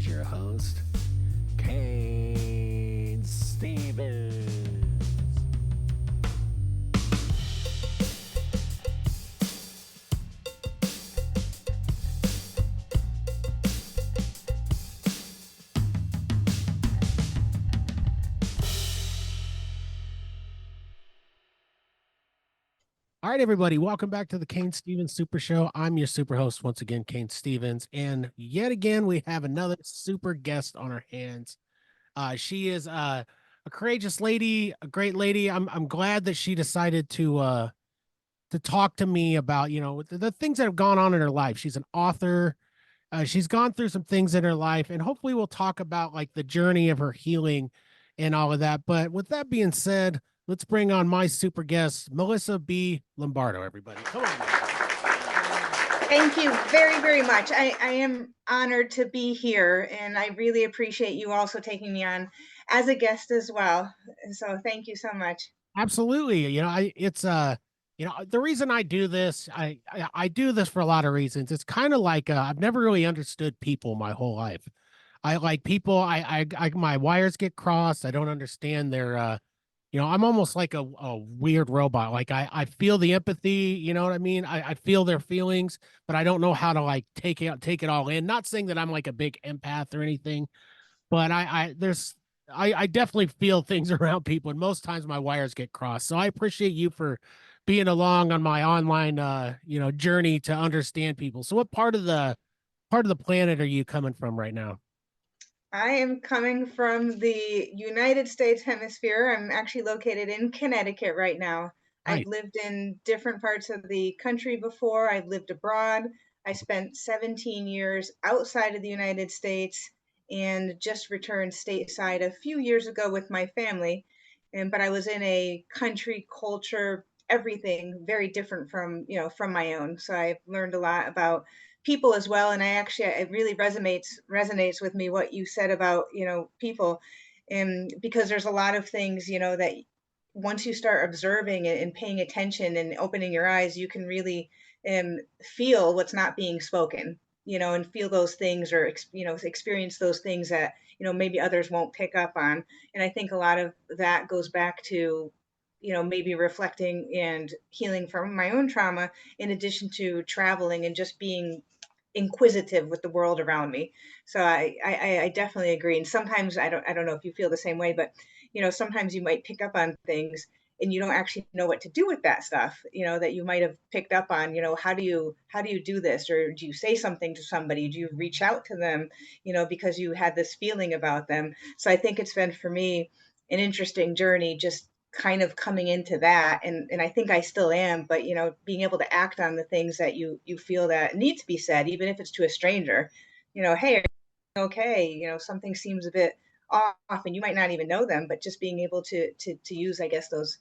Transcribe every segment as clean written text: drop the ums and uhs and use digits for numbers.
your host, Cain Stevens. All right, everybody, welcome back to the Cain Stevens Super Show. I'm your super host once again, Cain Stevens, and yet again we have another super guest on our hands. She is a courageous lady, a great lady. I'm glad that she decided to talk to me about the things that have gone on in her life. She's an author. She's gone through some things in her life, and hopefully we'll talk about like the journey of her healing and all of that. But with that being said, let's bring on my super guest, Melissa B. Lombardo. Everybody, come on. Thank you very, very much. I am honored to be here, and I really appreciate you also taking me on as a guest as well. So thank you so much. Absolutely. The reason I do this, I do this for a lot of reasons. It's kind of like I've never really understood people my whole life. I like people. My wires get crossed. I don't understand their. I'm almost like a weird robot. Like I feel the empathy. You know what I mean? I feel their feelings, but I don't know how to like take it all in. Not saying that I'm like a big empath or anything, but I definitely feel things around people, and most times my wires get crossed. So I appreciate you for being along on my online journey to understand people. So what part of the planet are you coming from right now? I am coming from the United States hemisphere. I'm actually located in Connecticut right now. I've Nice. lived in different parts of the country before. I've lived abroad. I spent 17 years outside of the United States and just returned stateside a few years ago with my family. But I was in a country culture, everything very different from my own. So I've learned a lot about people as well. And it really resonates with me what you said about people, and because there's a lot of things that once you start observing and paying attention and opening your eyes, you can really feel what's not being spoken, and feel those things, or experience those things that maybe others won't pick up on. And I think a lot of that goes back to maybe reflecting and healing from my own trauma, in addition to traveling and just being inquisitive with the world around me. So I definitely agree. And sometimes I don't know if you feel the same way, but sometimes you might pick up on things and you don't actually know what to do with that stuff, that you might have picked up on. How do you do this? Or do you say something to somebody? Do you reach out to them, because you had this feeling about them? So I think it's been, for me, an interesting journey, just kind of coming into that, and I think I still am, but being able to act on the things that you feel that need to be said, even if it's to a stranger. Hey, okay, something seems a bit off, and you might not even know them, but just being able to use, I guess, those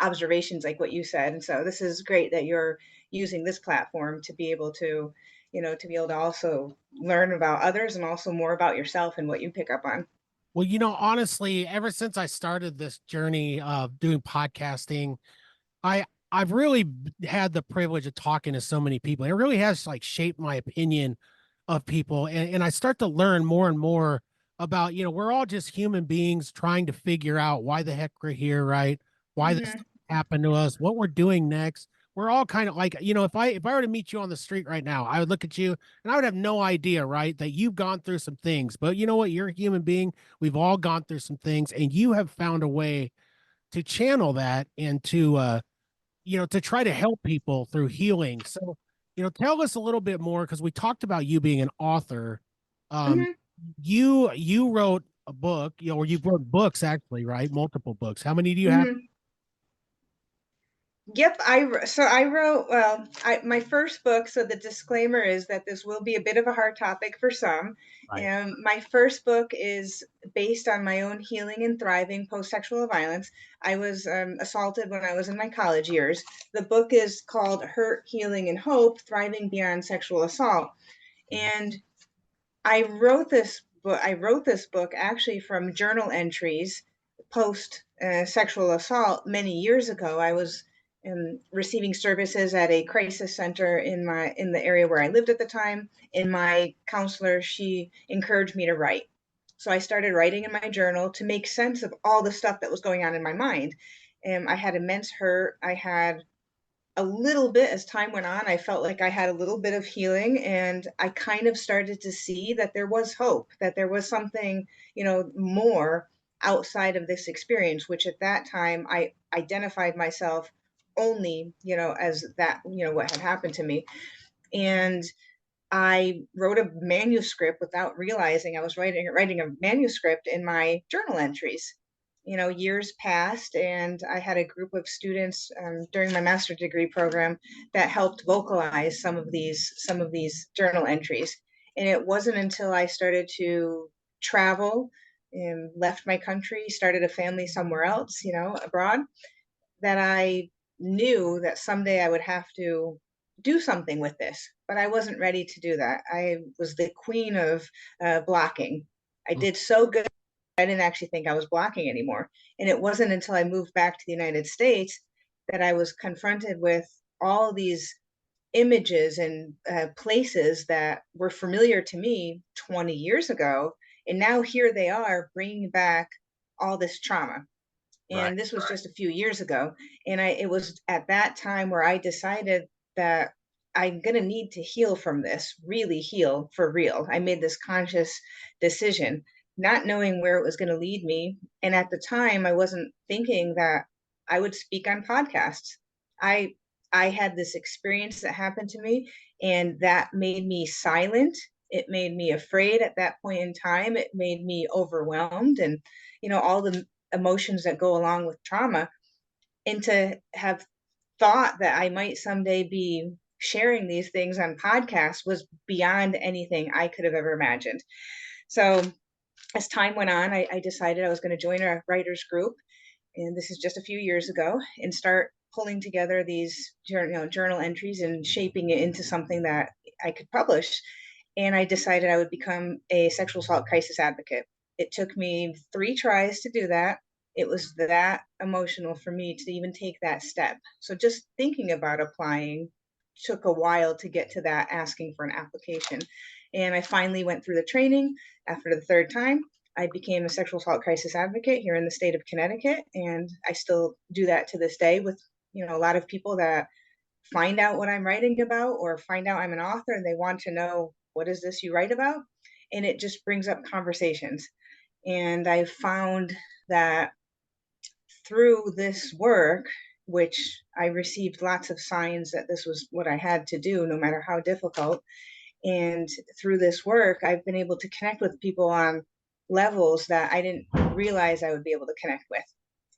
observations, like what you said. And so this is great that you're using this platform to be able to also learn about others, and also more about yourself and what you pick up on. Well, honestly, ever since I started this journey of doing podcasting, I I've really had the privilege of talking to so many people. It really has like shaped my opinion of people, and I start to learn more and more about, we're all just human beings trying to figure out why the heck we're here, right? Why this Hmm. happened to us, what we're doing next. We're all kind of like, if I were to meet you on the street right now, I would look at you and I would have no idea, right, that you've gone through some things. But you know what? You're a human being. We've all gone through some things, and you have found a way to channel that and to try to help people through healing. So, tell us a little bit more, because we talked about you being an author. Um, Hmm. you wrote a book, or you wrote books actually, right? Multiple books. How many do you have? Hmm. Yep, I wrote, well, my first book. So the disclaimer is that this will be a bit of a hard topic for some. Right. My first book is based on my own healing and thriving post sexual violence. I was assaulted when I was in my college years. The book is called Hurt, Healing, and Hope: Thriving Beyond Sexual Assault. And I wrote this book actually from journal entries post sexual assault many years ago. I was receiving services at a crisis center in the area where I lived at the time. And my counselor, she encouraged me to write. So I started writing in my journal to make sense of all the stuff that was going on in my mind. And I had immense hurt. I had a little bit, as time went on, I felt like I had a little bit of healing, and I kind of started to see that there was hope, that there was something, more outside of this experience, which at that time I identified myself only, as that, what had happened to me. And I wrote a manuscript without realizing I was writing a manuscript in my journal entries. Years passed, and I had a group of students during my master's degree program that helped vocalize some of these journal entries. And it wasn't until I started to travel and left my country, started a family somewhere else, abroad, that I knew that someday I would have to do something with this, but I wasn't ready to do that. I was the queen of blocking. I did so good, I didn't actually think I was blocking anymore. And it wasn't until I moved back to the United States that I was confronted with all these images and places that were familiar to me 20 years ago. And now here they are bringing back all this trauma. Right. And this was just a few years ago. And it was at that time where I decided that I'm going to need to heal from this, really heal for real. I made this conscious decision, not knowing where it was going to lead me. And at the time, I wasn't thinking that I would speak on podcasts. I I had this experience that happened to me, and that made me silent. It made me afraid at that point in time. It made me overwhelmed, and all the emotions that go along with trauma. And to have thought that I might someday be sharing these things on podcasts was beyond anything I could have ever imagined. So as time went on, I decided I was going to join a writers group, and this is just a few years ago, and start pulling together these journal entries and shaping it into something that I could publish. And I decided I would become a sexual assault crisis advocate. It took me 3 tries to do that. It was that emotional for me to even take that step. So just thinking about applying took a while to get to that asking for an application. And I finally went through the training. After the third time, I became a sexual assault crisis advocate here in the state of Connecticut, and I still do that to this day with a lot of people that find out what I'm writing about or find out I'm an author and they want to know, what is this you write about? And it just brings up conversations. And I found that through this work, which I received lots of signs that this was what I had to do, no matter how difficult. And through this work, I've been able to connect with people on levels that I didn't realize I would be able to connect with.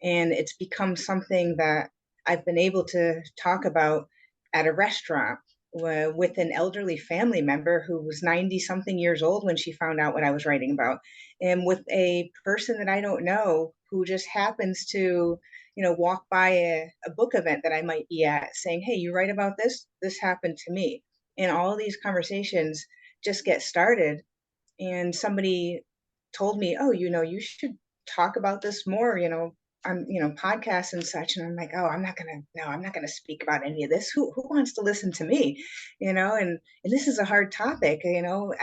And it's become something that I've been able to talk about at a restaurant with an elderly family member who was 90 something years old when she found out what I was writing about, and with a person that I don't know who just happens to walk by a book event that I might be at, saying, hey, you write about this happened to me. And all these conversations just get started. And somebody told me, oh, you should talk about this more, on podcasts and such. And I'm like, oh, I'm not gonna speak about any of this. Who wants to listen to me? And this is a hard topic. I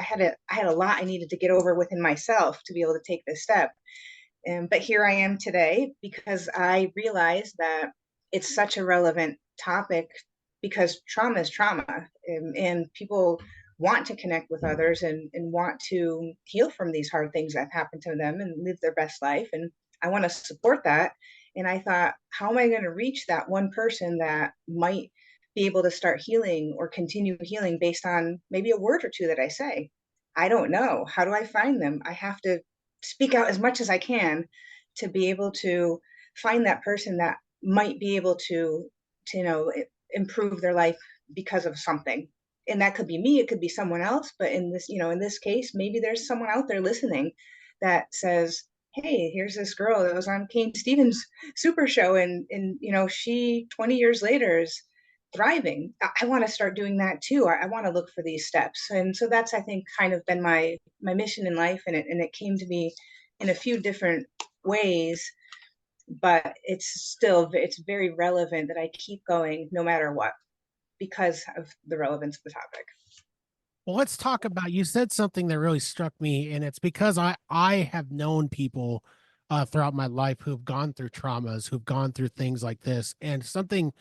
had a lot I needed to get over within myself to be able to take this step. But here I am today because I realized that it's such a relevant topic, because trauma is trauma, and people want to connect with others, and want to heal from these hard things that happen to them and live their best life. And I want to support that. And I thought, how am I going to reach that one person that might be able to start healing or continue healing based on maybe a word or two that I say? I don't know. How do I find them? I have to speak out as much as I can to be able to find that person that might be able to improve their life because of something. And that could be me, it could be someone else, but in this case, maybe there's someone out there listening that says, hey, here's this girl that was on Cain Stevens Super Show, and she 20 years later is thriving. I want to start doing that too. I want to look for these steps. And so that's, I think, kind of been my mission in life. And it came to me in a few different ways. but it's very relevant that I keep going no matter what because of the relevance of the topic. Well, let's talk about, you said something that really struck me, and it's because I have known people throughout my life who've gone through traumas, who've gone through things like this. And something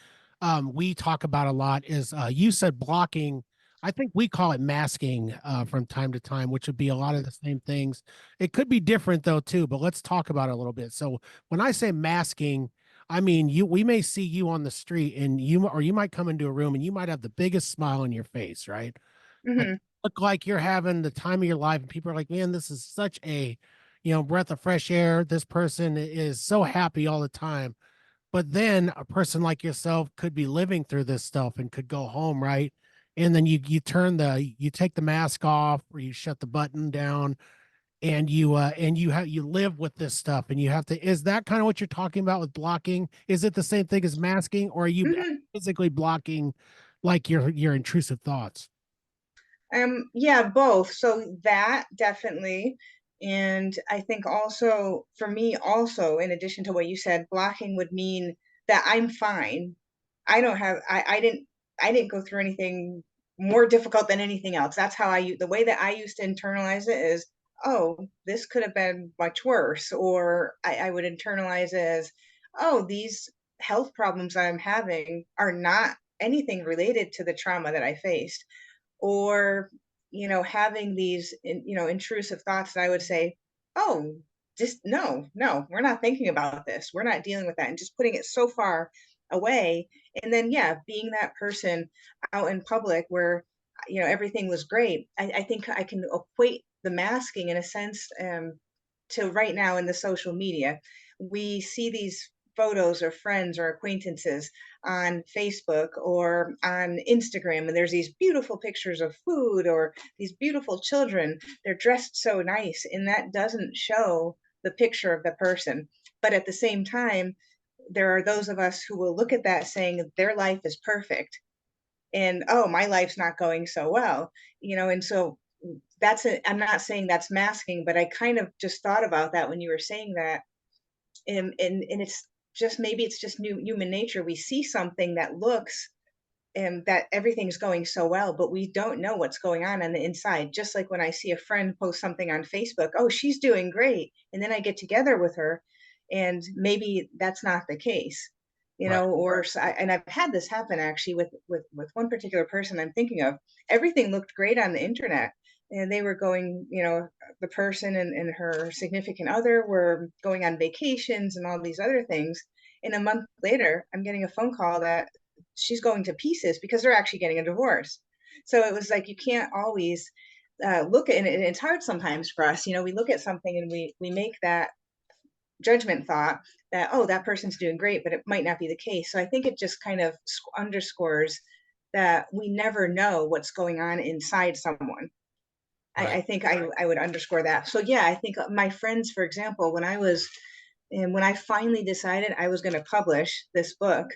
we talk about a lot is you said blocking. I think we call it masking from time to time, which would be a lot of the same things. It could be different though too, but let's talk about it a little bit. So when I say masking, I mean we may see you on the street and you might come into a room and you might have the biggest smile on your face, right? Like, Hmm. look like you're having the time of your life, and people are like, man, this is such a, breath of fresh air. This person is so happy all the time. But then a person like yourself could be living through this stuff and could go home, right? And then you take the mask off or you shut the button down, and you live with this stuff, and you have to, is that kind of what you're talking about with blocking? Is it the same thing as masking, or are you Hmm. physically blocking like your intrusive thoughts? Yeah, both. So that definitely. And I think also for me, also, in addition to what you said, blocking would mean that I'm fine. I don't have, I didn't go through anything more difficult than anything else. That's how the way that I used to internalize it is, oh, this could have been much worse. Or I would internalize it as, oh, these health problems I'm having are not anything related to the trauma that I faced, or having these intrusive thoughts that I would say, oh, just no, we're not thinking about this, we're not dealing with that, and just putting it so far away. And then yeah, being that person out in public where everything was great. I think I can equate the masking in a sense, to right now in the social media. We see these photos or friends or acquaintances on Facebook or on Instagram, and there's these beautiful pictures of food or these beautiful children. They're dressed so nice, and that doesn't show the picture of the person. But at the same time, there are those of us who will look at that saying their life is perfect, and oh, my life's not going so well, and so I'm not saying that's masking, but I kind of just thought about that when you were saying that. And it's just, maybe it's just new human nature. We see something that looks, and that everything's going so well, but we don't know what's going on the inside. Just like when I see a friend post something on Facebook, oh, she's doing great, and then I get together with her, and maybe that's not the case, Right. and I've had this happen actually with one particular person I'm thinking of. Everything looked great on the internet, and they were going, the person and her significant other were going on vacations and all these other things. And a month later, I'm getting a phone call that she's going to pieces because they're actually getting a divorce. So it was like you can't always look at it. And it's hard sometimes for us. We look at something and we make that judgment thought that, oh, that person's doing great, but it might not be the case. So I think it just kind of underscores that we never know what's going on inside someone. Right. I think I would underscore that. So yeah, I think my friends, for example, when I finally decided I was going to publish this book,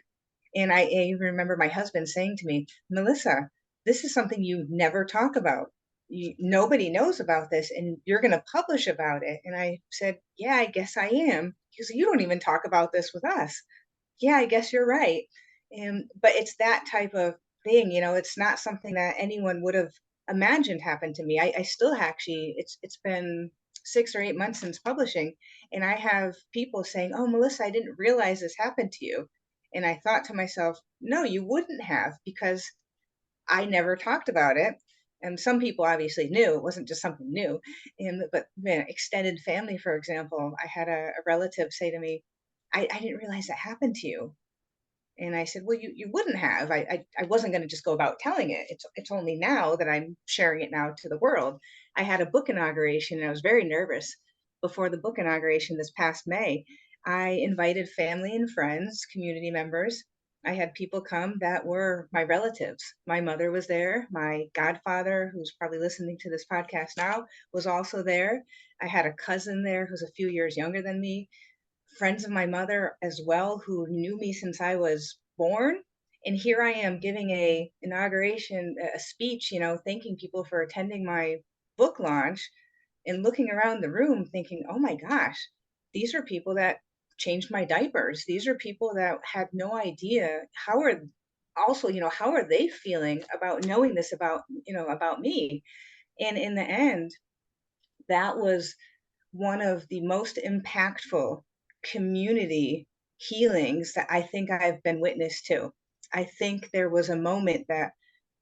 and I even remember my husband saying to me, Melissa, this is something you never talk about. Nobody knows about this, and you're going to publish about it. And I said, yeah, I guess I am. He goes, you don't even talk about this with us. Yeah, I guess you're right. But it's that type of thing, it's not something that anyone would have imagined happened to me. I still actually, it's been 6 or 8 months since publishing, and I have people saying, oh, Melissa, I didn't realize this happened to you. And I thought to myself, no, you wouldn't have, because I never talked about it. And some people obviously knew it wasn't just something new. But man, extended family, for example, I had a relative say to me, I didn't realize that happened to you. And I said, well, you wouldn't have. I wasn't going to just go about telling it. It's only now that I'm sharing it now to the world. I had a book inauguration and I was very nervous before the book inauguration this past May. I invited family and friends, community members. I had people come that were my relatives. My mother was there. My godfather, who's probably listening to this podcast now, was also there. I had a cousin there who's a few years younger than me, friends of my mother as well who knew me since I was born. And here I am giving a inauguration, a speech, thanking people for attending my book launch, and looking around the room thinking, oh my gosh, these are people that changed my diapers. These are people that had no idea how are also, how are they feeling about knowing this about, about me. And in the end, that was one of the most impactful community healings that I think I've been witness to. I think there was a moment that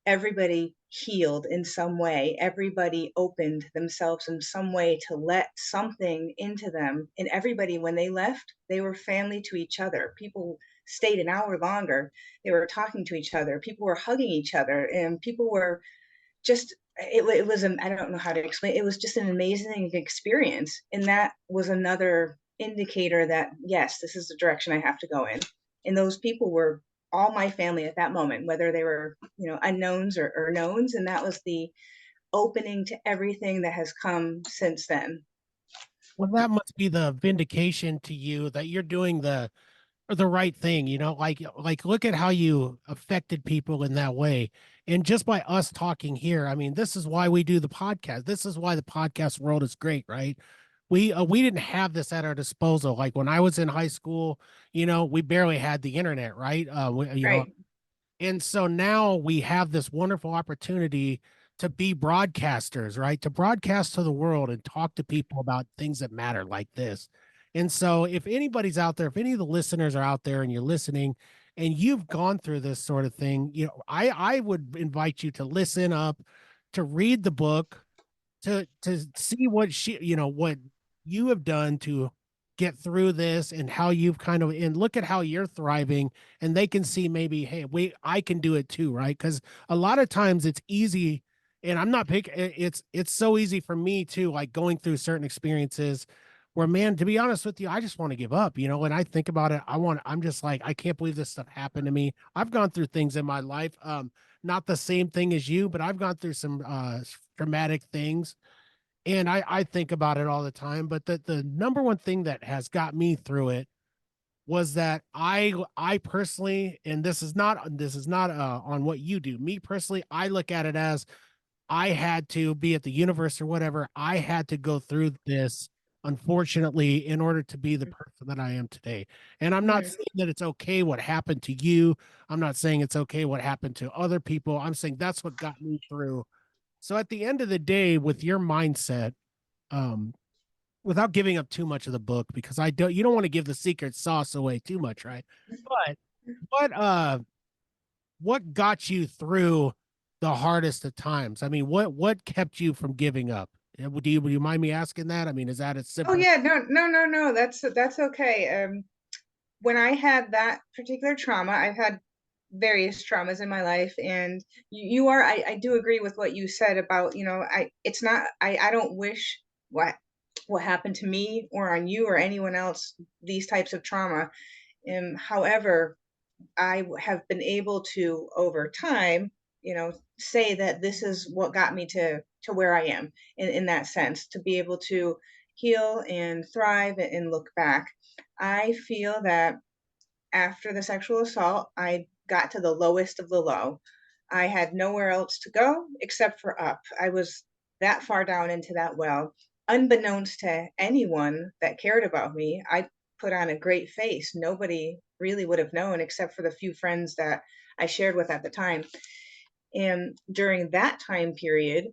everybody healed in some way. Everybody opened themselves in some way to let something into them. And everybody, when they left, they were family to each other. People stayed an hour longer. They were talking to each other. People were hugging each other, and people were just it was I don't know how to explain. It was just an amazing experience, and that was another indicator that yes, this is the direction I have to go in. And those people were all my family at that moment, whether they were unknowns or knowns, and that was the opening to everything that has come since then. Well, that must be the vindication to you that you're doing the right thing, like look at how you affected people in that way. And just by us talking here, I mean, this is why we do the podcast. This is why the podcast world is great, right? We didn't have this at our disposal. Like when I was in high school, we barely had the internet, right? Right. And so now we have this wonderful opportunity to be broadcasters, right? To broadcast to the world and talk to people about things that matter like this. And so if anybody's out there, if any of the listeners are out there and you're listening and you've gone through this sort of thing, I would invite you to listen up, to read the book, to see what you have done to get through this and how you've kind of and look at how you're thriving, and they can see maybe, hey, wait, I can do it too, right? Because a lot of times it's easy, and I'm not pick it's so easy for me too, like going through certain experiences where, man, to be honest with you, I just want to give up, when I think about it. I'm just like, I can't believe this stuff happened to me. I've gone through things in my life, not the same thing as you, but I've gone through some traumatic things, and I think about it all the time. But the number one thing that has got me through it was that I personally, and this is not on what you do. Me personally, I look at it as I had to be at the universe or whatever. I had to go through this, unfortunately, in order to be the person that I am today. And I'm not Mhm. saying that it's okay what happened to you. I'm not saying it's okay what happened to other people. I'm saying that's what got me through. So at the end of the day, with your mindset, um, without giving up too much of the book, because you don't want to give the secret sauce away too much, right? But what what got you through the hardest of times? I mean, what kept you from giving up? Would you mind me asking that? I mean, is that as Oh simple? yeah, no, no, no, no. That's okay. When I had that particular trauma, I've had various traumas in my life, and I do agree with what you said about, it's not, I don't wish what happened to me or on you or anyone else, these types of trauma. However, have been able to over time, say that this is what got me to where I am in that sense, to be able to heal and thrive and look back. I feel that after the sexual assault, I got to the lowest of the low. I had nowhere else to go except for up. I was that far down into that well. Unbeknownst to anyone that cared about me, I put on a great face. Nobody really would have known except for the few friends that I shared with at the time. And during that time period,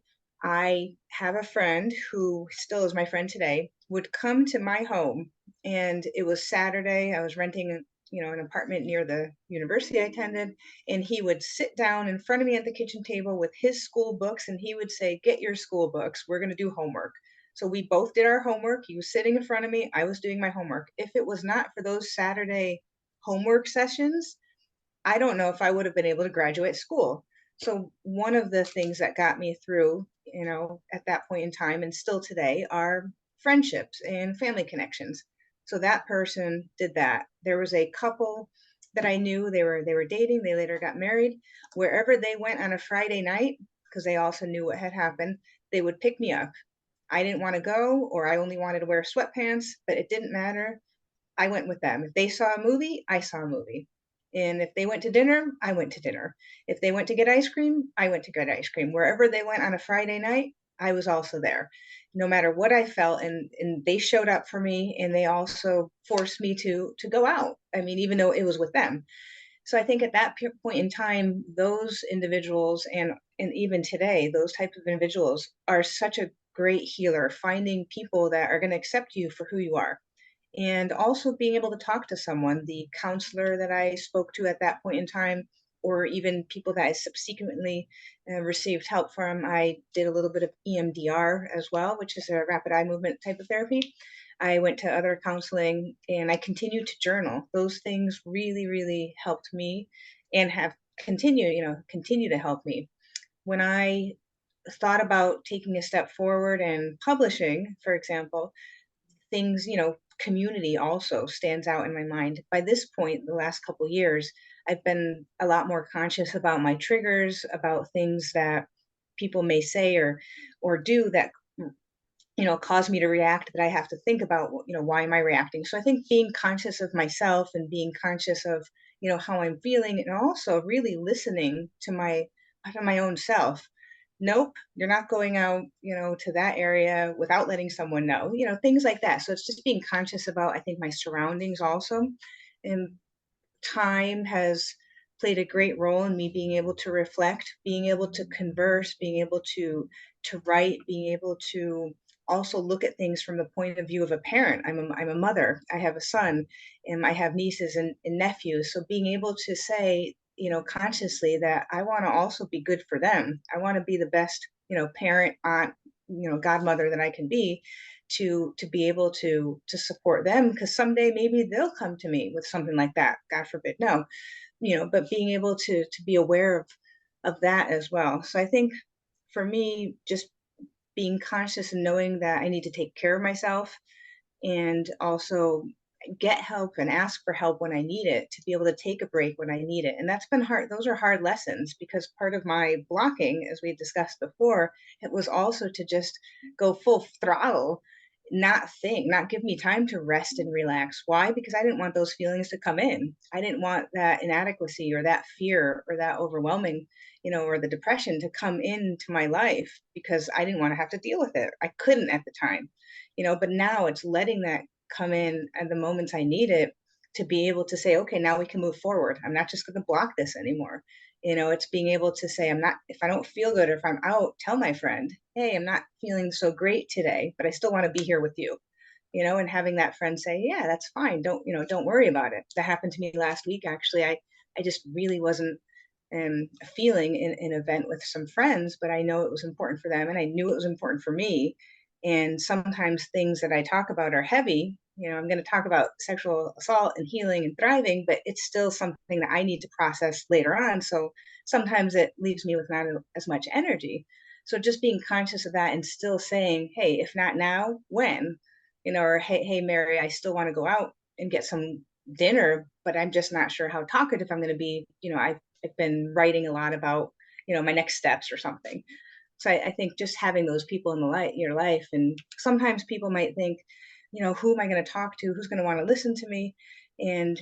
I have a friend who still is my friend today, would come to my home. And it was Saturday. I was renting, an apartment near the university I attended. And he would sit down in front of me at the kitchen table with his school books. And he would say, "Get your school books. We're going to do homework." So we both did our homework. He was sitting in front of me. I was doing my homework. If it was not for those Saturday homework sessions, I don't know if I would have been able to graduate school. So one of the things that got me through, at that point in time and still today are friendships and family connections. So that person did that. There was a couple that I knew, they were dating, they later got married. Wherever they went on a Friday night, because they also knew what had happened, they would pick me up. I didn't want to go, or I only wanted to wear sweatpants, but it didn't matter. I went with them. If they saw a movie, I saw a movie. And if they went to dinner, I went to dinner. If they went to get ice cream, I went to get ice cream. Wherever they went on a Friday night, I was also there. No matter what I felt, and they showed up for me, and they also forced me to go out. I mean, even though it was with them. So I think at that point in time, those individuals, and even today, those types of individuals are such a great healer, finding people that are going to accept you for who you are. And also being able to talk to someone, the counselor that I spoke to at that point in time, or even people that I subsequently received help from. I did a little bit of EMDR as well, which is a rapid eye movement type of therapy. I went to other counseling, and I continued to journal. Those things really, really helped me, and have continue to help me. When I thought about taking a step forward and publishing, for example, things, community also stands out in my mind. By this point, the last couple years, I've been a lot more conscious about my triggers, about things that people may say or do that cause me to react, that I have to think about, why am I reacting? So I think being conscious of myself and being conscious of, how I'm feeling, and also really listening to my own self. Nope, you're not going out, to that area without letting someone know, things like that. So it's just being conscious about, I think, my surroundings also. And time has played a great role in me being able to reflect, being able to converse, being able to write, being able to also look at things from the point of view of a parent. I'm a mother. I have a son, and I have nieces and nephews. So being able to say, consciously, that I want to also be good for them. I want to be the best, parent, aunt, godmother that I can be, to be able to support them, because someday maybe they'll come to me with something like that. God forbid, no, but being able to be aware of that as well. So I think for me, just being conscious and knowing that I need to take care of myself, and also get help and ask for help when I need it, to be able to take a break when I need it. And that's been hard. Those are hard lessons, because part of my blocking, as we discussed before, it was also to just go full throttle, not think, not give me time to rest and relax. Why? Because I didn't want those feelings to come in. I didn't want that inadequacy or that fear or that overwhelming, or the depression to come into my life, because I didn't want to have to deal with it. I couldn't at the time, but now it's letting that come in at the moments I need it, to be able to say, okay, now we can move forward. I'm not just going to block this anymore. It's being able to say, I'm not, if I don't feel good, or if I'm out, tell my friend, hey, I'm not feeling so great today, but I still want to be here with you. And having that friend say, yeah, that's fine. Don't worry about it. That happened to me last week. Actually, I just really wasn't feeling in an event with some friends, but I know it was important for them, and I knew it was important for me. And sometimes things that I talk about are heavy. I'm going to talk about sexual assault and healing and thriving, but it's still something that I need to process later on. So sometimes it leaves me with not as much energy. So just being conscious of that, and still saying, hey, if not now, when? Or hey, Mary, I still want to go out and get some dinner, but I'm just not sure how talkative I'm going to be. I've been writing a lot about, my next steps or something. So I think just having those people in your life, and sometimes people might think, who am I going to talk to? Who's going to want to listen to me? And,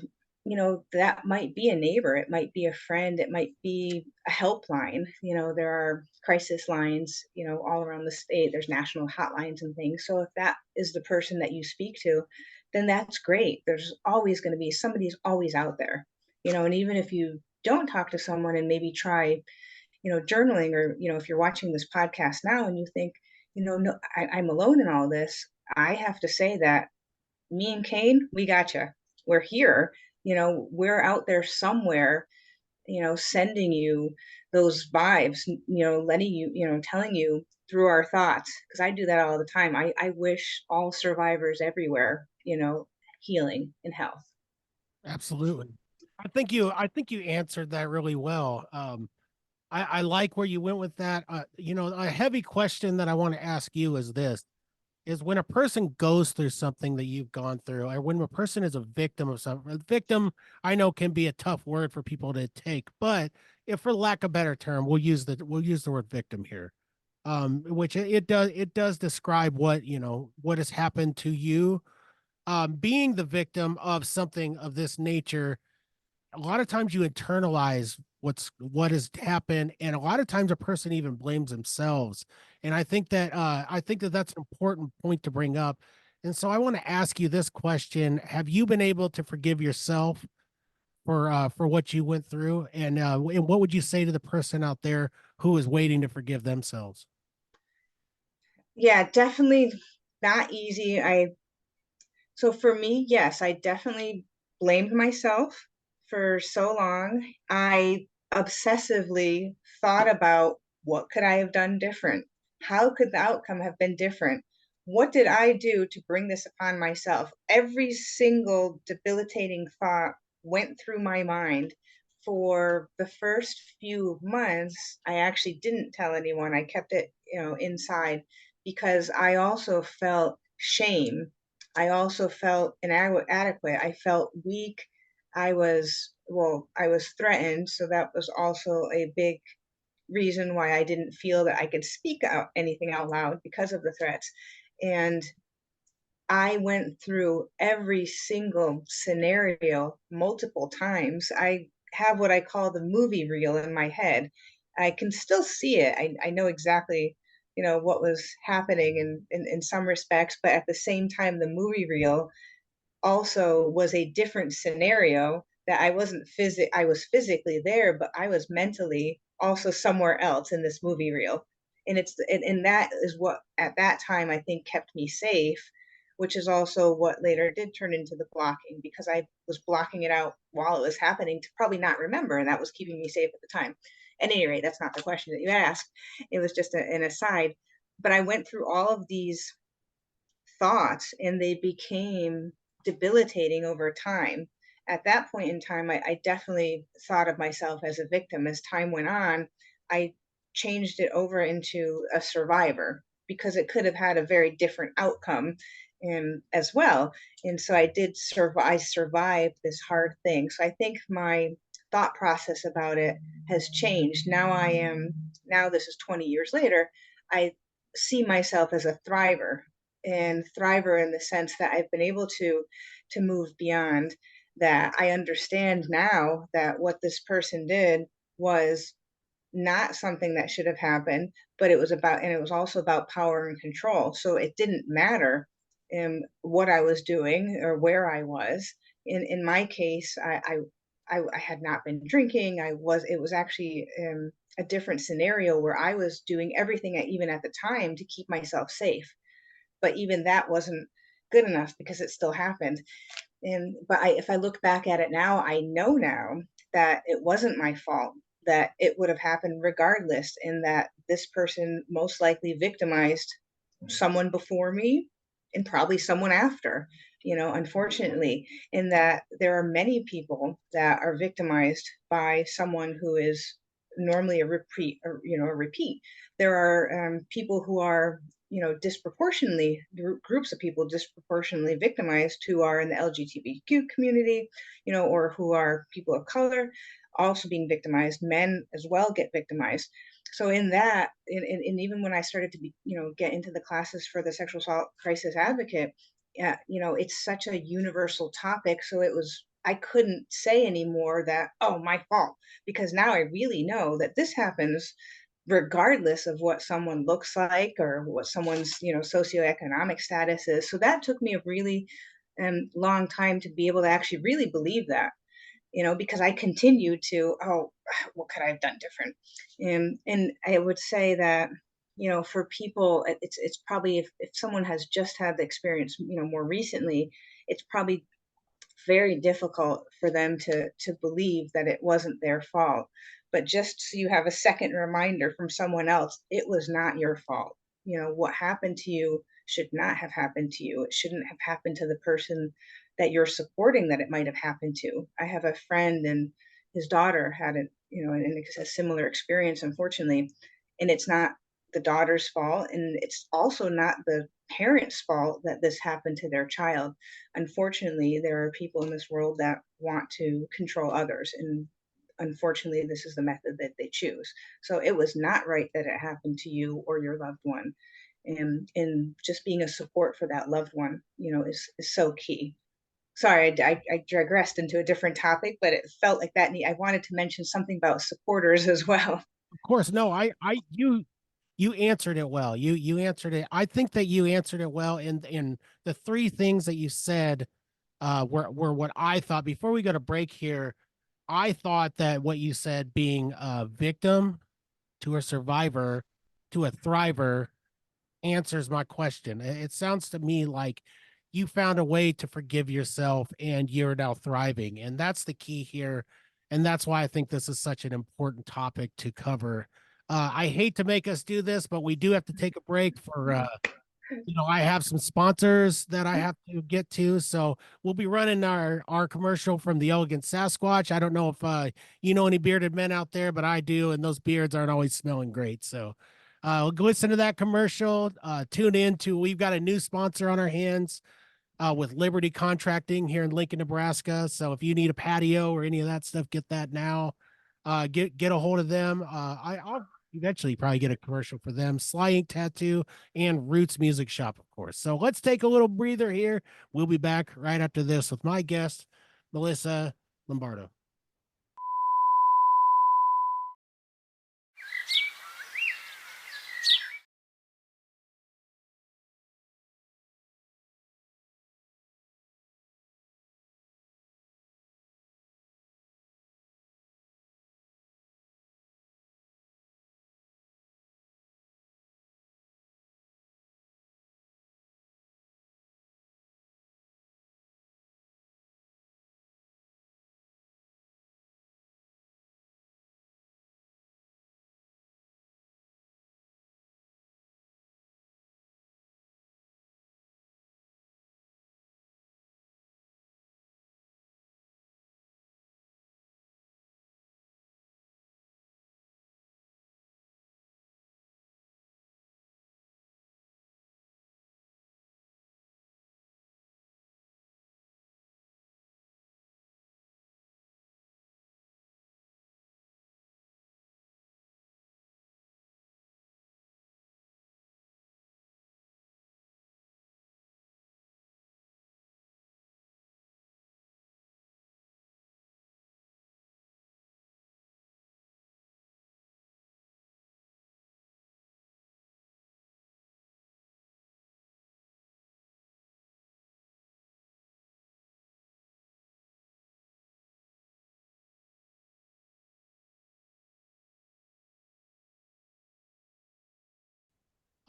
that might be a neighbor. It might be a friend. It might be a helpline. There are crisis lines, all around the state. There's national hotlines and things. So if that is the person that you speak to, then that's great. There's always going to be somebody's always out there, and even if you don't talk to someone, and maybe try, journaling, or, if you're watching this podcast now and you think, no, I'm alone in all this, I have to say that me and Cain, we got you. We're here. We're out there somewhere, sending you those vibes, letting you, telling you through our thoughts. Because I do that all the time. I wish all survivors everywhere, healing and health. Absolutely. I think you answered that really well. I like where you went with that. A heavy question that I want to ask you is this: is when a person goes through something that you've gone through, or when a person is a victim of something. A victim, I know, can be a tough word for people to take, but if, for lack of a better term, we'll use the word victim here. Which it does describe what has happened to you. Being the victim of something of this nature, a lot of times you internalize what has happened, and a lot of times a person even blames themselves. And I think that that's an important point to bring up. And so I want to ask you this question: have you been able to forgive yourself for what you went through, and what would you say to the person out there who is waiting to forgive themselves? Yeah, definitely not easy. So for me, yes, I definitely blamed myself for so long. I obsessively thought about what could I have done different? How could the outcome have been different? What did I do to bring this upon myself? Every single debilitating thought went through my mind. For the first few months, I actually didn't tell anyone. I kept it, inside because I also felt shame. I also felt inadequate. I felt weak. I was threatened. So that was also a big reason why I didn't feel that I could speak out anything out loud because of the threats. And I went through every single scenario multiple times. I have what I call the movie reel in my head. I can still see it. I know exactly, what was happening in some respects, but at the same time, the movie reel also was a different scenario that I was physically there, but I was mentally also somewhere else in this movie reel. And that is what at that time I think kept me safe, which is also what later did turn into the blocking because I was blocking it out while it was happening to probably not remember, and that was keeping me safe at the time. At any rate, that's not the question that you asked. It was just an aside. But I went through all of these thoughts and they became debilitating over time. At that point in time, I definitely thought of myself as a victim. As time went on, I changed it over into a survivor because it could have had a very different outcome as well. And so I did survive. I survived this hard thing. So I think my thought process about it has changed. Now this is 20 years later. I see myself as a thriver and thriver in the sense that I've been able to move beyond that. I understand now that what this person did was not something that should have happened, but it was also about power and control. So it didn't matter what I was doing or where I was. In my case, I had not been drinking. It was actually a different scenario where I was doing everything, even at the time, to keep myself safe, but even that wasn't good enough because it still happened. If I look back at it now, I know now that it wasn't my fault, that it would have happened regardless, and that this person most likely victimized someone before me and probably someone after, unfortunately, in that there are many people that are victimized by someone who is normally a repeat. There are people who are, disproportionately groups of people disproportionately victimized who are in the LGBTQ community, or who are people of color also being victimized. Men as well get victimized. So in that, and even when I started to get into the classes for the sexual assault crisis advocate, it's such a universal topic. So I couldn't say anymore that, oh, my fault, because now I really know that this happens regardless of what someone looks like or what someone's, socioeconomic status is. So that took me a really long time to be able to actually really believe that, because I continued to, oh, what could I have done different? And I would say that, for people, it's probably if someone has just had the experience, more recently, it's probably very difficult for them to believe that it wasn't their fault. But just so you have a second reminder from someone else, it was not your fault. What happened to you should not have happened to you. It shouldn't have happened to the person that you're supporting that it might have happened to. I have a friend and his daughter had a similar experience, unfortunately, and it's not the daughter's fault, and it's also not the parents' fault that this happened to their child. Unfortunately, there are people in this world that want to control others, and unfortunately, this is the method that they choose. So it was not right that it happened to you or your loved one. And just being a support for that loved one, is so key. sorry, I digressed into a different topic, but it felt like that. I wanted to mention something about supporters as well. Of course, no, you answered it well. You answered it. I think that you answered it well. In the three things that you said were what I thought. Before we go to break here, I thought that what you said, being a victim to a survivor to a thriver, answers my question. It sounds to me like you found a way to forgive yourself and you're now thriving. And that's the key here. And that's why I think this is such an important topic to cover. I hate to make us do this, but we do have to take a break for I have some sponsors that I have to get to. So we'll be running our commercial from the Elegant Sasquatch. I don't know if you know any bearded men out there, but I do, and those beards aren't always smelling great. So we'll go listen to that commercial. Tune in to we've got a new sponsor on our hands with Liberty Contracting here in Lincoln, Nebraska. So if you need a patio or any of that stuff, get that now. Get a hold of them. I'll eventually probably get a commercial for them. Sly Ink Tattoo and Roots Music Shop, of course. So let's take a little breather here. We'll be back right after this with my guest, Melissa Lombardo.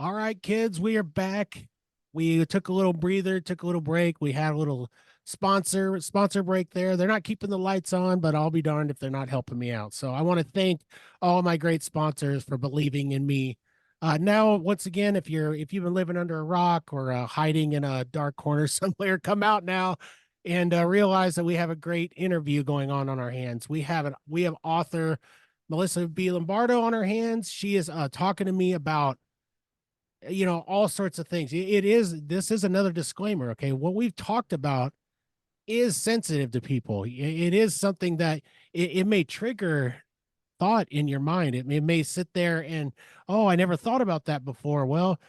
All right, kids, we are back. We took a little breather, took a little break. We had a little sponsor break there. They're not keeping the lights on, but I'll be darned if they're not helping me out. So I want to thank all my great sponsors for believing in me. Now, once again, if you've been living under a rock or hiding in a dark corner somewhere, come out now and realize that we have a great interview going on our hands. We have author Melissa B. Lombardo on our hands. She is talking to me about all sorts of things. This is another disclaimer. Okay, what we've talked about is sensitive to people. It is something that it may trigger thought in your mind. It may sit there and, oh, I never thought about that before. Well,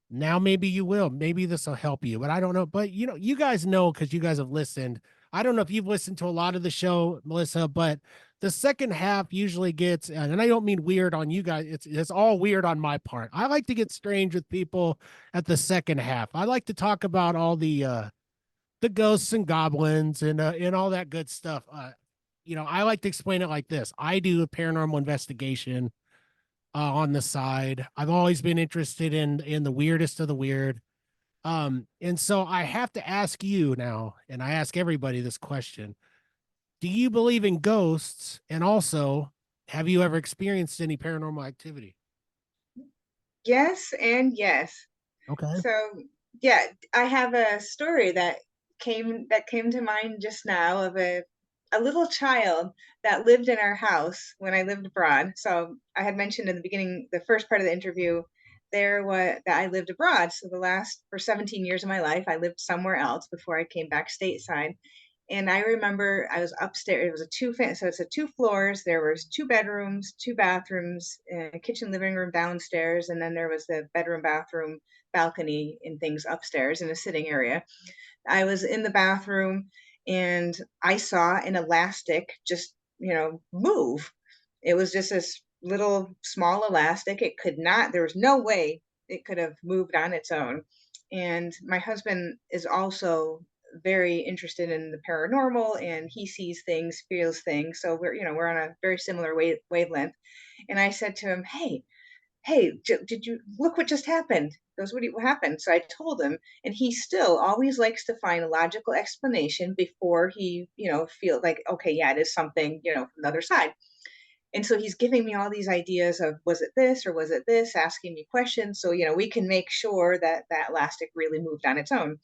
now maybe you will. Maybe this will help you, but I don't know. But you guys know because you guys have listened. I don't know if you've listened to a lot of the show, Melissa, but the second half usually gets, and I don't mean weird on you guys. It's all weird on my part. I like to get strange with people at the second half. I like to talk about all the ghosts and goblins and all that good stuff. I like to explain it like this. I do a paranormal investigation on the side. I've always been interested in the weirdest of the weird. And so I have to ask you now, and I ask everybody this question. Do you believe in ghosts? And also, have you ever experienced any paranormal activity? Yes, and yes. Okay. So, yeah, I have a story that came to mind just now of a little child that lived in our house when I lived abroad. So, I had mentioned in the beginning, the first part of the interview, that I lived abroad. So, the last for 17 years of my life, I lived somewhere else before I came back stateside. And I remember I was upstairs. It was so it's a two floors. There was two bedrooms, two bathrooms, a kitchen, living room downstairs, and then there was the bedroom, bathroom, balcony, and things upstairs in a sitting area. I was in the bathroom and I saw an elastic just, move. It was just this little small elastic. It could not, there was no way it could have moved on its own. And my husband is also very interested in the paranormal, and he sees things, feels things. So we're on a very similar wavelength. And I said to him, hey, did you look what just happened? He goes, what happened? So I told him, and he still always likes to find a logical explanation before he, feel like, okay, yeah, it is something, from the other side. And so he's giving me all these ideas of, was it this or was it this, asking me questions. So, we can make sure that that elastic really moved on its own.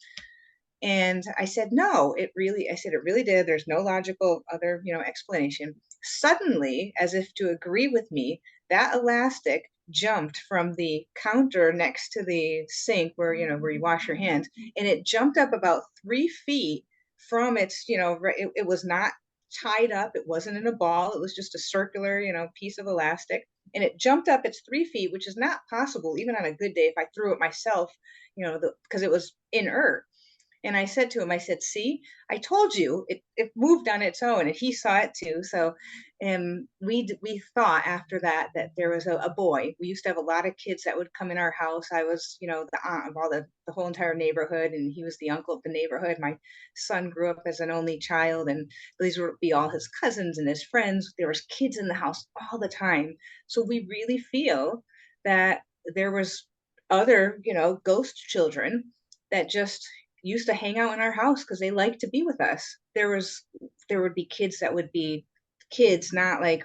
And I said, no, I said, it really did. There's no logical other, explanation. Suddenly, as if to agree with me, that elastic jumped from the counter next to the sink where you wash your hands. And it jumped up about 3 feet from its, it was not tied up. It wasn't in a ball. It was just a circular, piece of elastic. And it jumped up its 3 feet, which is not possible, even on a good day, if I threw it myself, because it was inert. And I said to him, I said, see, I told you it moved on its own. And he saw it too. So we thought after that that there was a boy. We used to have a lot of kids that would come in our house. I was, the aunt of all the whole entire neighborhood, and he was the uncle of the neighborhood. My son grew up as an only child, and these would be all his cousins and his friends. There was kids in the house all the time. So we really feel that there was other, ghost children that just used to hang out in our house because they liked to be with us. There would be kids that would be kids, not like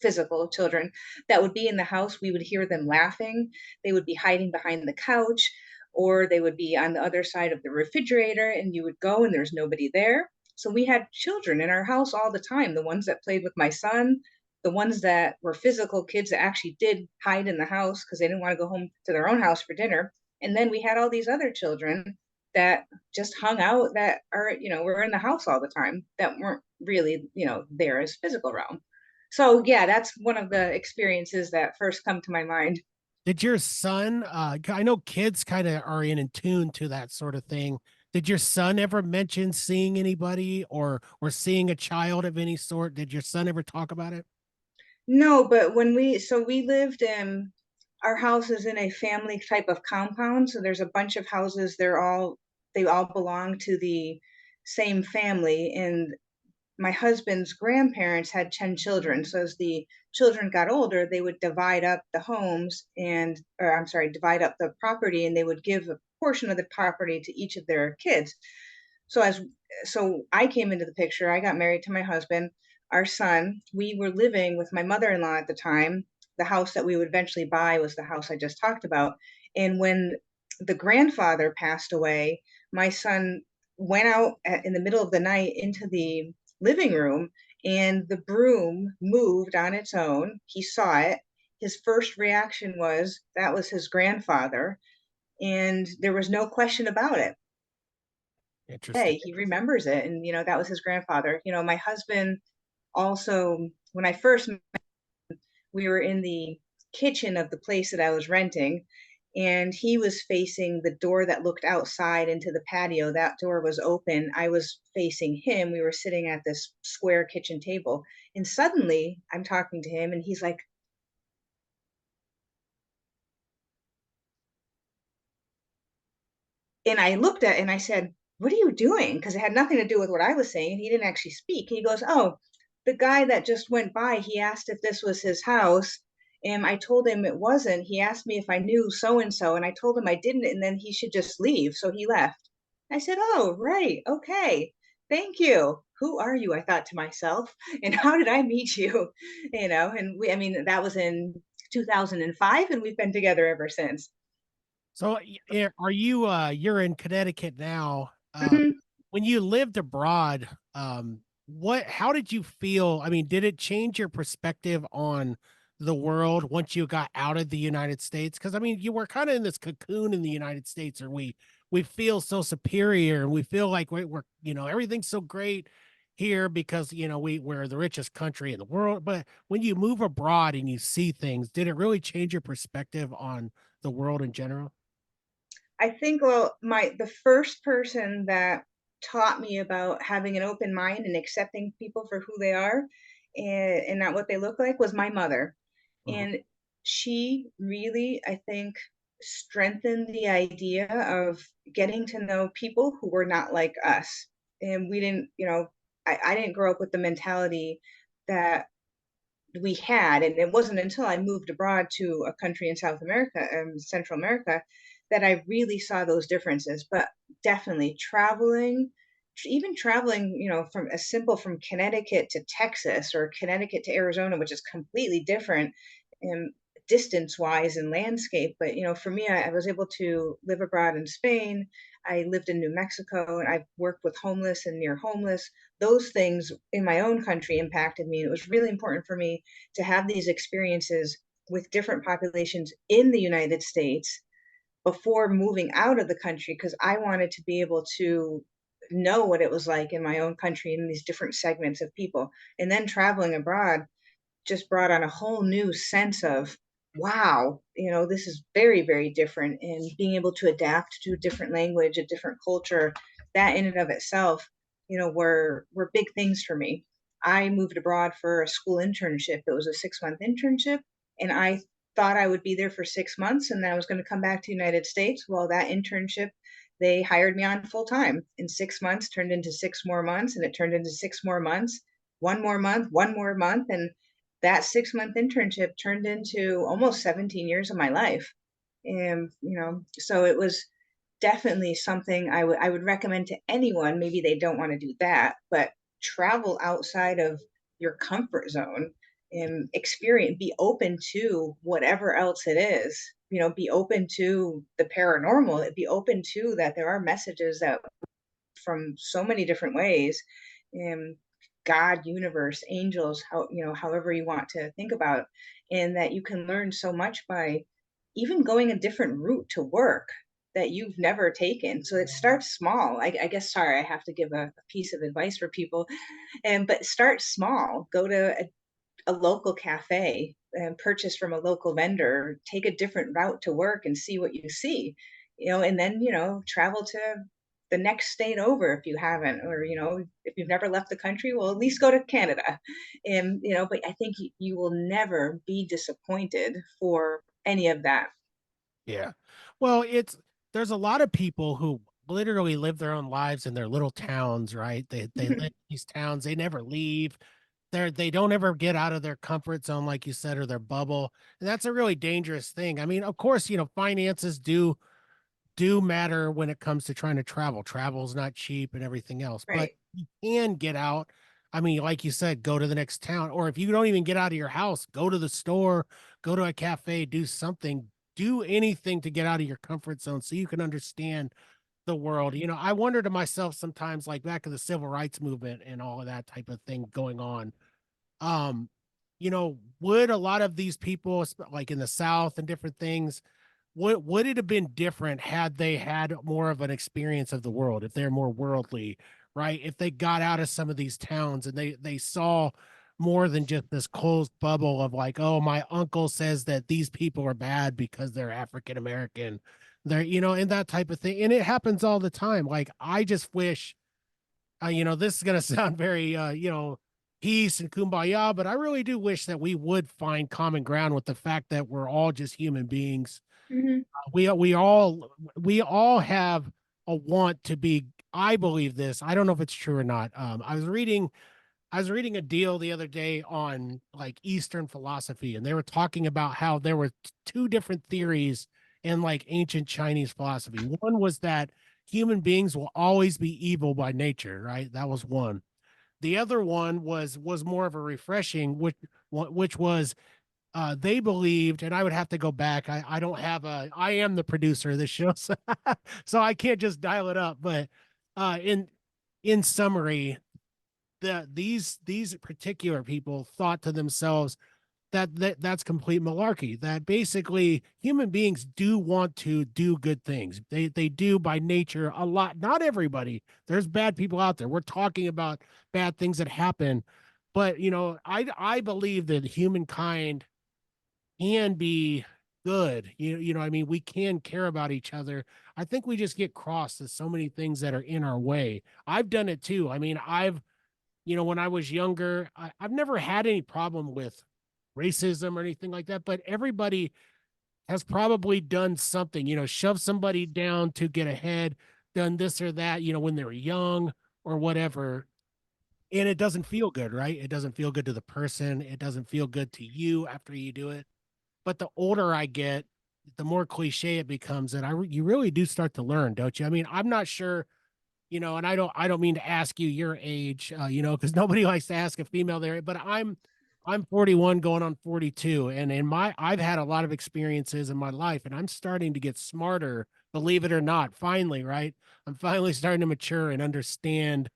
physical children, that would be in the house. We would hear them laughing. They would be hiding behind the couch, or they would be on the other side of the refrigerator, and you would go and there's nobody there. So we had children in our house all the time, the ones that played with my son, the ones that were physical kids that actually did hide in the house because they didn't want to go home to their own house for dinner. And then we had all these other children that just hung out, that are, were in the house all the time, that weren't really, there as physical realm. So yeah, that's one of the experiences that first come to my mind. Did your son, I know kids kind of are in tune to that sort of thing. Did your son ever mention seeing anybody or seeing a child of any sort? Did your son ever talk about it? No, but we lived in, our house is in a family type of compound. So there's a bunch of houses. They all belong to the same family. And my husband's grandparents had 10 children. So as the children got older, they would divide up the homes or I'm sorry, divide up the property, and they would give a portion of the property to each of their kids. So I came into the picture. I got married to my husband, our son. We were living with my mother-in-law at the time. The house that we would eventually buy was the house I just talked about. And when the grandfather passed away, my son went out in the middle of the night into the living room, and the broom moved on its own. He saw it. His first reaction was that was his grandfather, and there was no question about it. Interesting. Hey, he remembers it, and that was his grandfather. My husband also, when I first met, we were in the kitchen of the place that I was renting, and he was facing the door that looked outside into the patio. That door was open. I was facing him. We were sitting at this square kitchen table, and suddenly I'm talking to him, and he's like, and I looked at and I said, "What are you doing?" Because it had nothing to do with what I was saying. He didn't actually speak. He goes, "Oh, the guy that just went by, he asked if this was his house. And I told him it wasn't. He asked me if I knew so and so, and I told him I didn't, and then he should just leave. So he left." I said, "Oh, right. Okay. Thank you. Who are you?" I thought to myself. And how did I meet you? And I mean, that was in 2005, and we've been together ever since. So are you you're in Connecticut now. Mhm. When you lived abroad, what how did you feel? I mean, did it change your perspective on the world once you got out of the United States? Because I mean, you were kind of in this cocoon in the United States, or we feel so superior and we feel like we're everything's so great here because we're the richest country in the world. But when you move abroad and you see things, did it really change your perspective on the world in general? I think, well, the first person that taught me about having an open mind and accepting people for who they are and not what they look like was my mother. Mhm. And she really, I think, strengthened the idea of getting to know people who were not like us. And we didn't, I didn't grow up with the mentality that we had, and it wasn't until I moved abroad to a country in South America and Central America that I really saw those differences. But definitely traveling, even traveling, from as simple from Connecticut to Texas or Connecticut to Arizona, which is completely different in distance wise and landscape. But for me, I was able to live abroad in Spain. I lived in New Mexico and I've worked with homeless and near homeless. Those things in my own country impacted me. It was really important for me to have these experiences with different populations in the United States before moving out of the country because I wanted to be able to know what it was like in my own country in these different segments of people. And then traveling abroad just brought on a whole new sense of, wow, this is very, very different. And being able to adapt to a different language, a different culture, that in and of itself, were big things for me. I moved abroad for a school internship. It was a 6-month internship, and I thought I would be there for 6 months and then I was going to come back to the United States. Well, that internship, they hired me on full time. In 6 months turned into 6 more months, and it turned into 6 more months, one more month, one more month. And that 6-month internship turned into almost 17 years of my life. And, so it was definitely something I would recommend to anyone. Maybe they don't want to do that, but travel outside of your comfort zone and experience, be open to whatever else it is. Be open to the paranormal, be open to that there are messages that from so many different ways. um, God, universe, angels, however you want to think about it, and that you can learn so much by even going a different route to work that you've never taken. So it starts small. I guess, sorry, I have to give a piece of advice for people, and but start small. Go to a local cafe and purchase from a local vendor, take a different route to work and see what you see, and then, travel to the next state over if you haven't, or, if you've never left the country, well, at least go to Canada. And, but I think you will never be disappointed for any of that. Yeah. Well, there's a lot of people who literally live their own lives in their little towns, right? They live in these towns, they never leave. They don't ever get out of their comfort zone, like you said, or their bubble. And that's a really dangerous thing. I mean, of course, finances do matter when it comes to trying to travel. Travel is not cheap and everything else, but Right. you can get out. I mean, like you said, go to the next town, or if you don't even get out of your house, go to the store, go to a cafe, do something, do anything to get out of your comfort zone so you can understand the world. I wonder to myself sometimes, like back in the civil rights movement and all of that type of thing going on. Um, would a lot of these people, like in the South and different things, would it have been different had they had more of an experience of the world, if they're more worldly, right? If they got out of some of these towns and they saw more than just this closed bubble of like, oh, my uncle says that these people are bad because they're African American. They're, and that type of thing. And it happens all the time. Like, I just wish, this is gonna sound very peace and kumbaya, but I really do wish that we would find common ground with the fact that we're all just human beings. Hmm. We all have a want to be. I believe this. I don't know if it's true or not. I was reading a deal the other day on like Eastern philosophy, and they were talking about how there were two different theories in like ancient Chinese philosophy. One was that human beings will always be evil by nature, right? That was one. The other one was more of a refreshing, which was they believed, and I would have to go back. I don't have I am the producer of this show, so I can't just dial it up. But in summary, these particular people thought to themselves that's complete malarkey. That basically human beings do want to do good things. They do by nature a lot. Not everybody. There's bad people out there. We're talking about bad things that happen, but I believe that humankind can be good. I mean, we can care about each other. I think we just get crossed as so many things that are in our way. I've done it too. I mean, when I was younger, I've never had any problem with racism or anything like that, but everybody has probably done something, shoved somebody down to get ahead, done this or that, when they were young or whatever. And it doesn't feel good, right? It doesn't feel good to the person. It doesn't feel good to you after you do it. But the older I get, the more cliche it becomes, and you really do start to learn, don't you? I mean, I'm not sure, and I don't mean to ask you your age, because nobody likes to ask a female there, but I'm 41 going on 42, and I've had a lot of experiences in my life, and I'm starting to get smarter, believe it or not, finally, right? I'm finally starting to mature and understand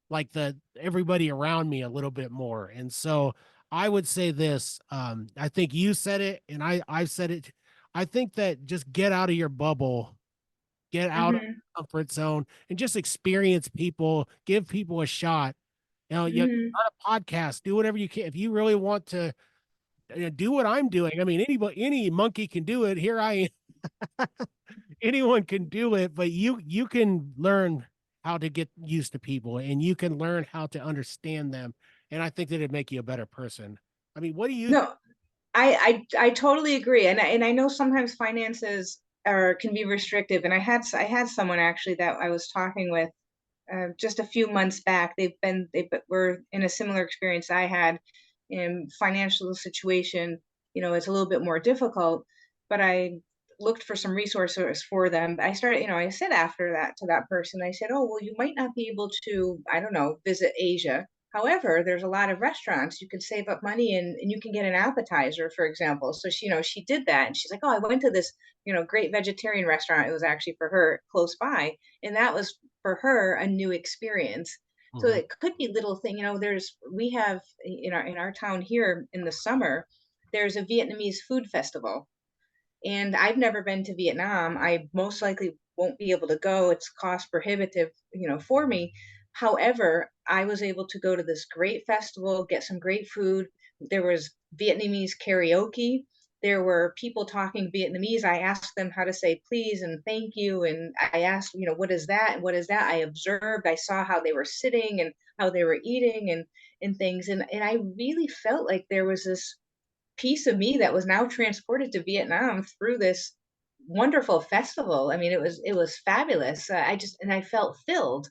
like the everybody around me a little bit more. And so I would say this, I think you said it and I've said it. I think that just get out of your bubble, get out of Mhm. your comfort zone and just experience people, give people a shot. Mhm. Start a podcast, do whatever you can. If you really want to do what I'm doing, I mean, any monkey can do it. Here I am. Anyone can do it, but you can learn how to get used to people and you can learn how to understand them. And I think that it'd make you a better person. I mean, what do you No, I totally agree, and I know sometimes finances are can be restrictive, and I had someone actually that I was talking with just a few months back. They were in a similar experience I had in financial situation. It's a little bit more difficult, but I looked for some resources for them. I said after that to that person, I said, "Oh, well, you might not be able to, I don't know, visit Asia. However, there's a lot of restaurants you can save up money and you can get an appetizer, for example." So she did that, and she's like, "Oh, I went to this, great vegetarian restaurant. It was actually for her close by, and that was for her a new experience." So Mhm. it could be little thing. We have in our town here in the summer, there's a Vietnamese food festival, and I've never been to Vietnam. I most likely won't be able to go. It's cost prohibitive, for me. However, I was able to go to this great festival, get some great food. There was Vietnamese karaoke. There were people talking Vietnamese. I asked them how to say please and thank you. And I asked, what is that? And what is that? I observed, I saw how they were sitting and how they were eating and things. And I really felt like there was this piece of me that was now transported to Vietnam through this wonderful festival. I mean, it was fabulous. I felt filled,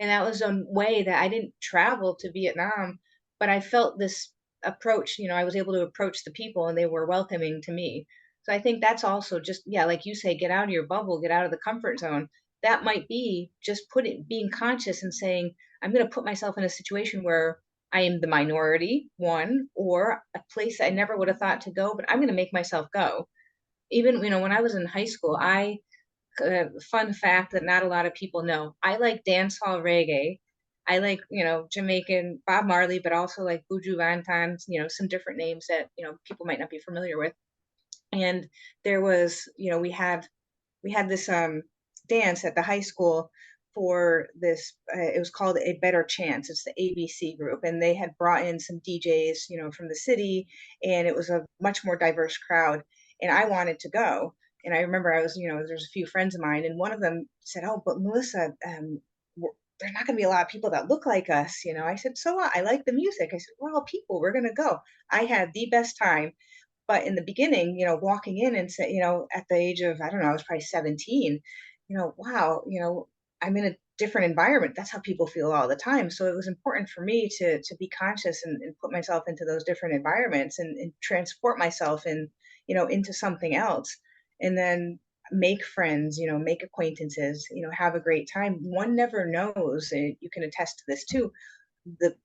and that was a way that I didn't travel to Vietnam, but I felt this approach. I was able to approach the people, and they were welcoming to me. So I think that's also just, yeah, like you say, get out of your bubble, get out of the comfort zone. That might be just being conscious and saying, I'm going to put myself in a situation where I am the minority, one, or a place I never would have thought to go, but I'm going to make myself go. Even, when I was in high school, fun fact that not a lot of people know, I like dance hall reggae. I like, Jamaican Bob Marley, but also like Buju Banton, some different names that, people might not be familiar with. And there was, we had this dance at the high school for this. It was called A Better Chance. It's the ABC group, and they had brought in some DJs, from the city, and it was a much more diverse crowd. And I wanted to go, and I remember I was, there's a few friends of mine, and one of them said, "Oh, but Melissa, there's not going to be a lot of people that look like us." I said, "So what? I like the music." I said, "We're all people. We're going to go." I had the best time, but in the beginning, walking in and say, at the age of, I don't know, I was probably 17, wow, I'm in a different environment. That's how people feel all the time. So it was important for me to be conscious and put myself into those different environments and transport myself into something else. And then make friends, make acquaintances, have a great time. One never knows, and you can attest to this too, the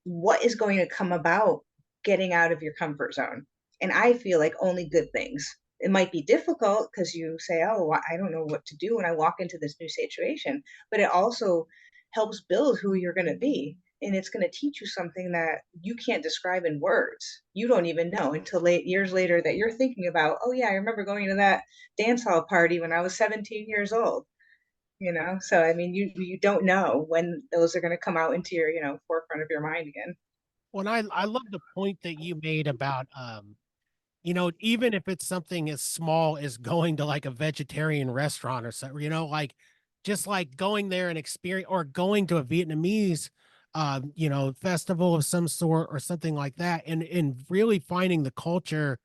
what is going to come about getting out of your comfort zone. And I feel like only good things. It might be difficult because you say, "Oh, I don't know what to do when I walk into this new situation," but it also helps build who you're going to be. And it's going to teach you something that you can't describe in words. You don't even know until years later that you're thinking about, "Oh, yeah, I remember going to that dance hall party when I was 17 years old." So I mean, you don't know when those are going to come out into your forefront of your mind again. Well, I love the point that you made about even if it's something as small as going to like a vegetarian restaurant or something, like just like going there and experience, or going to a Vietnamese festival of some sort or something like that, and really finding the culture.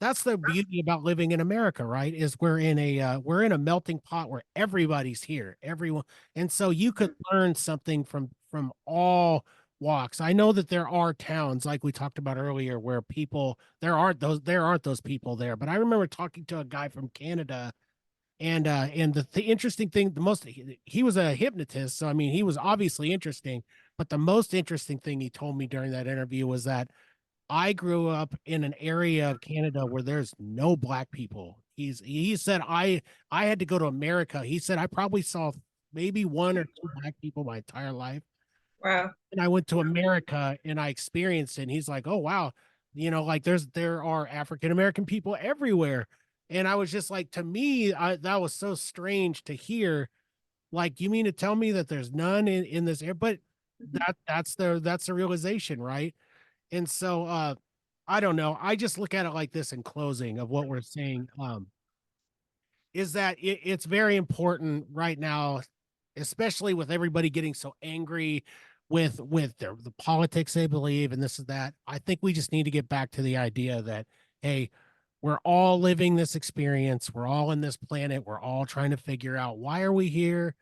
That's the beauty about living in America, right? Is we're in a melting pot where everybody's here, everyone. And so you could learn something from all walks. I know that there are towns like we talked about earlier where people there aren't those people there. But I remember talking to a guy from Canada, and the interesting thing, he was a hypnotist, so I mean he was obviously interesting. But the most interesting thing he told me during that interview was that I grew up in an area of Canada where there's no black people. He said I had to go to America. He said I probably saw maybe one or two black people my entire life, Wow. and I went to America and I experienced it. And he's like, "Oh wow, like there are African American people everywhere." And I was just like, to me, that was so strange to hear. Like, you mean to tell me that there's none in this area? But that's the realization, right? And so, I don't know. I just look at it like this in closing of what we're saying. Is that it's very important right now, especially with everybody getting so angry with the politics they believe and this is that. I think we just need to get back to the idea that, hey, we're all living this experience, we're all in this planet, we're all trying to figure out why are we here,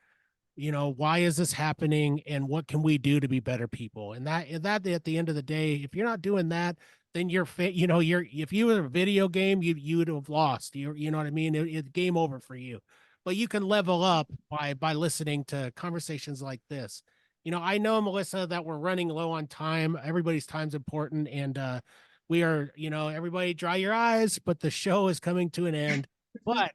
why is this happening, and what can we do to be better people. And that at the end of the day, if you're not doing that, then you're if you were a video game, you'd have lost. You know what I mean? It's game over for you. But you can level up by listening to conversations like this. I know, Melissa, that we're running low on time. Everybody's time's important, and we are, everybody dry your eyes, but the show is coming to an end. But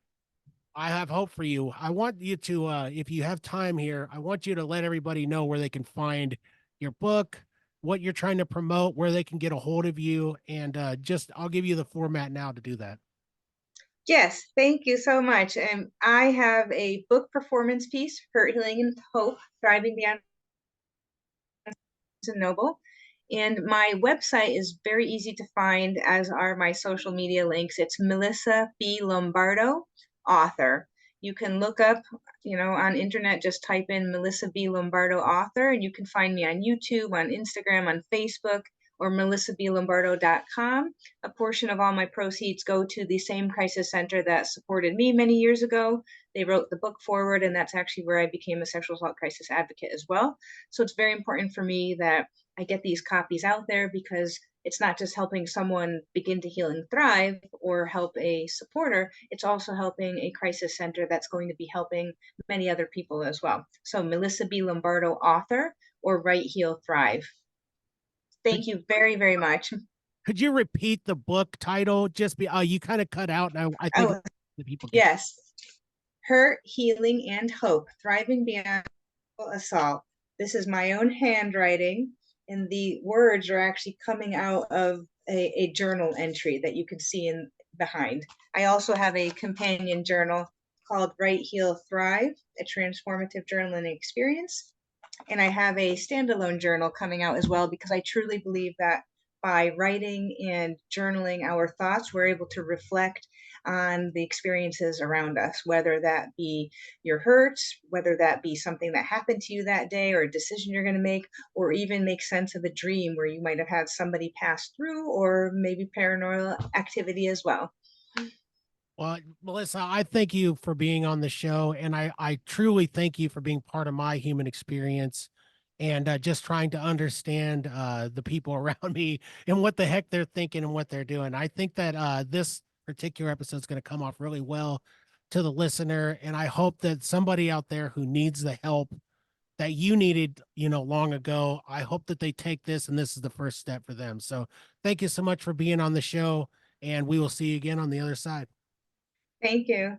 I have hope for you. I want you to, if you have time here, I want you to let everybody know where they can find your book, what you're trying to promote, where they can get a hold of you, and I'll give you the format now to do that. Yes, thank you so much. And I have a book performance piece, Hurt, Healing, and Hope, Thriving Beyond and Noble. And my website is very easy to find, as are my social media links. It's Melissa B. Lombardo, author. You can look up, on internet, just type in Melissa B. Lombardo, author, and you can find me on YouTube, on Instagram, on Facebook, or melissabiliombardo.com. A portion of all my proceeds go to the same crisis center that supported me many years ago. They wrote the book forward, and that's actually where I became a sexual assault crisis advocate as well. So it's very important for me that I get these copies out there, because it's not just helping someone begin to heal and thrive or help a supporter, it's also helping a crisis center that's going to be helping many other people as well. So, Melissa B. Lombardo, author, or Right Heal Thrive. Could, Thank you very, very much. could you repeat the book title? Just be, you kind of cut out, and I think Oh, the people get. yes. Hurt, Healing, and Hope, Thriving Beyond Assault. This is my own handwriting, and the words are actually coming out of a journal entry that you can see in behind. I also have a companion journal called Right Heal Thrive, a transformative journaling experience. And I have a standalone journal coming out as well, because I truly believe that by writing and journaling our thoughts, we're able to reflect on the experiences around us, whether that be your hurts, whether that be something that happened to you that day, or a decision you're going to make, or even make sense of a dream where you might have had somebody pass through, or maybe paranormal activity as well. Well, Melissa, I thank you for being on the show, and I truly thank you for being part of my human experience, and just trying to understand the people around me and what the heck they're thinking and what they're doing. I think that this particular episode is going to come off really well to the listener, and I hope that somebody out there who needs the help that you needed, long ago, I hope that they take this and this is the first step for them. So, thank you so much for being on the show, and we will see you again on the other side. Thank you.